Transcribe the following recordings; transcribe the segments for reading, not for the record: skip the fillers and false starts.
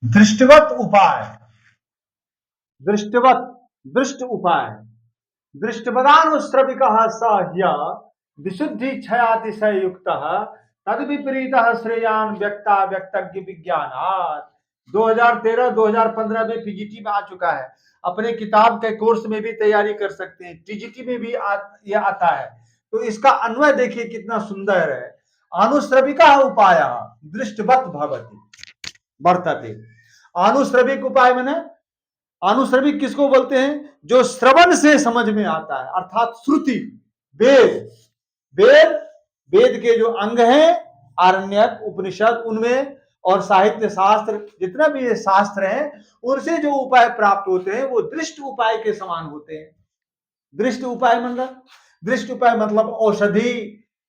दृष्टवत उपाय, दृष्टवत, दृष्ट उपाय, दृष्टवदानुश्रविकः स ह्य विशुद्धि क्षयातिशय युक्तः तद विपरीतः श्रेयान व्यक्ता व्यक्तज्ञ विज्ञानात्। 2013-2015 में पीजीटी में आ चुका है, अपने किताब के कोर्स में भी तैयारी कर सकते हैं, टीजीटी में भी ये आता है। तो इसका अन्वय देखिए कितना सुंदर है। अनुश्रविका उपाय दृष्टवत भवति वर्तते। अनुश्रविक उपाय माने, अनुश्रविक किसको बोलते हैं? जो श्रवण से समझ में आता है, अर्थात श्रुति, वेद, वेद, वेद के जो अंग हैं, आरण्यक, उपनिषद, उनमें और साहित्य शास्त्र, जितना भी ये शास्त्र हैं, उनसे जो उपाय प्राप्त होते हैं वो दृष्ट उपाय के समान होते हैं। दृष्ट उपाय मतलब, दृष्ट उपाय मतलब औषधि,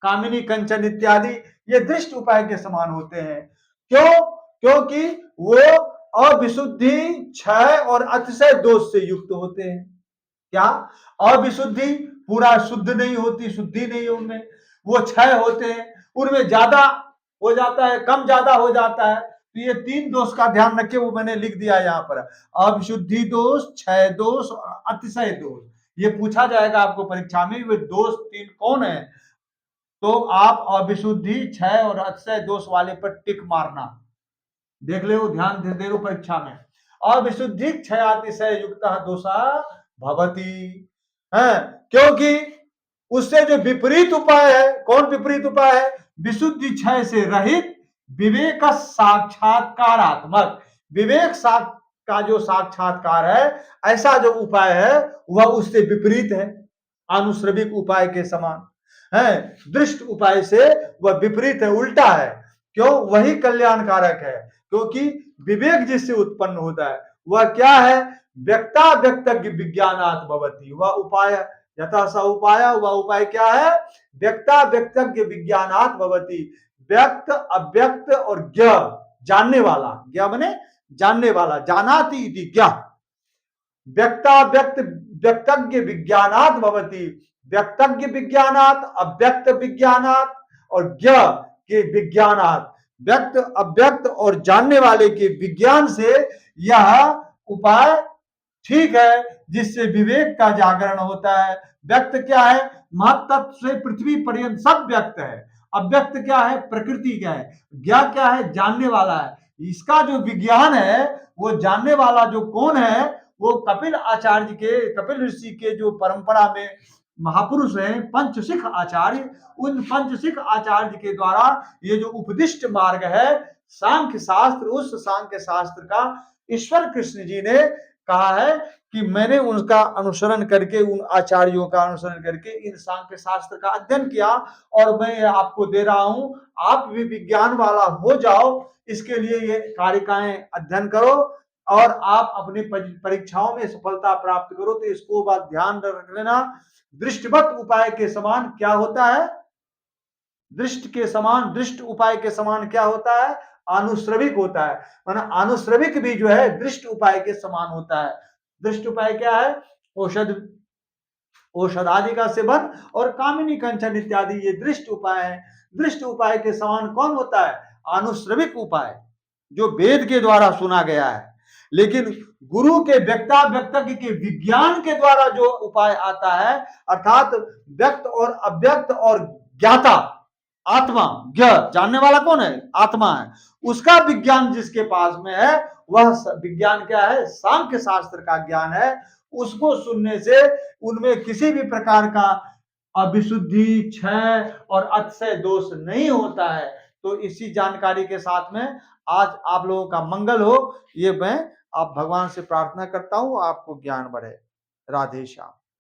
कामिनी, कंचन इत्यादि, ये दृष्ट उपाय के समान होते हैं। क्यों? क्योंकि वो अविशुद्धि, क्षय और अतिशय दोष से युक्त होते हैं। क्या? अविशुद्धि, पूरा शुद्ध नहीं होती, शुद्धि नहीं है उनमें, वो क्षय होते हैं, उनमें ज्यादा हो जाता है, कम ज्यादा हो जाता है। तो ये तीन दोष का ध्यान रखिए, वो मैंने लिख दिया यहाँ पर, अविशुद्धि दोष, क्षय दोष और अतिशय दोष। ये पूछा जाएगा आपको परीक्षा में, वे दोष तीन कौन है? तो आप अविशुद्धि, क्षय और अतिशय दोष वाले पर टिक मारना, देख ले, ध्यान दे लो परीक्षा में। अविशुद्धि क्षयातिशय युक्त दोषा भवति है, क्योंकि उससे जो विपरीत उपाय है, कौन विपरीत उपाय है? विशुद्धि क्षय से रहित विवेक साक्षात्कारात्मक, विवेक का जो साक्षात्कार है, ऐसा जो उपाय है वह उससे विपरीत है, अनुश्रविक उपाय के समान है। दृष्ट उपाय से वह विपरीत है, उल्टा है। क्यों? वही कल्याणकारक है, क्योंकि विवेक जिससे उत्पन्न होता है वह क्या है? व्यक्ता व्यक्तज्ञ विज्ञानात् भवति। वह उपाय यथा स उपाय, वह उपाय क्या है? व्यक्ता व्यक्तज्ञ विज्ञानात् भवति। व्यक्त, अव्यक्त और ज्ञ, जानने वाला, ज्ञ माने जानने वाला, जानाति इति ज्ञ, व्यक्ता व्यक्त व्यक्तज्ञ विज्ञानात् भवति। व्यक्तज्ञ विज्ञानात्, अव्यक्त विज्ञानात् और ज्ञ के विज्ञानात्, व्यक्त, अव्यक्त और जानने वाले के विज्ञान से यह उपाय ठीक है, जिससे विवेक का जागरण होता है। व्यक्त क्या है? महत्तत्व से पृथ्वी पर्यंत सब व्यक्त है। अव्यक्त क्या है? प्रकृति क्या है। ज्ञ क्या है? जानने वाला है। इसका जो विज्ञान है, वो जानने वाला जो कौन है? वो कपिल आचार्य के, कपिल ऋषि के जो परंपरा में महापुरुष हैं, पंचशिख आचार्य, उन पंचशिख आचार्य के द्वारा ये जो उपदिष्ट मार्ग है सांख्य शास्त्र, उस सांख्य शास्त्र का ईश्वर कृष्ण जी ने कहा है कि मैंने उनका अनुसरण करके, उन आचार्यों का अनुसरण करके इन सांख्य शास्त्र का अध्ययन किया और मैं आपको दे रहा हूं, आप भी विज्ञान वाला हो जाओ। इसके लिए ये कारिकाएं अध्ययन करो और आप अपनी परीक्षाओं में सफलता प्राप्त करो। तो इसको बात ध्यान रख लेना। दृष्टवत उपाय के समान क्या होता है? दृष्ट के समान, दृष्ट उपाय के समान क्या होता है? अनुश्रविक होता है। माना अनुश्रविक भी जो है दृष्ट उपाय के समान होता है। दृष्ट उपाय क्या है? औषध आदि का सेवन और कामिनी कंचन इत्यादि, ये दृष्ट उपाय है। दृष्ट उपाय के समान कौन होता है? अनुश्रविक उपाय, जो वेद के द्वारा सुना गया है। लेकिन गुरु के व्यक्ता व्यक्तज्ञ के विज्ञान के द्वारा जो उपाय आता है, अर्थात व्यक्त और अव्यक्त और ज्ञाता, आत्मा, ज्ञ, जानने वाला कौन है? आत्मा है। उसका विज्ञान जिसके पास में है, वह विज्ञान क्या है? सांख्य शास्त्र का ज्ञान है। उसको सुनने से उनमें किसी भी प्रकार का अविशुद्धि, क्षय और अतिशय दोष नहीं होता है। तो इसी जानकारी के साथ में आज आप लोगों का मंगल हो, ये मैं आप भगवान से प्रार्थना करता हूं, आपको ज्ञान बढ़े। राधे श्याम।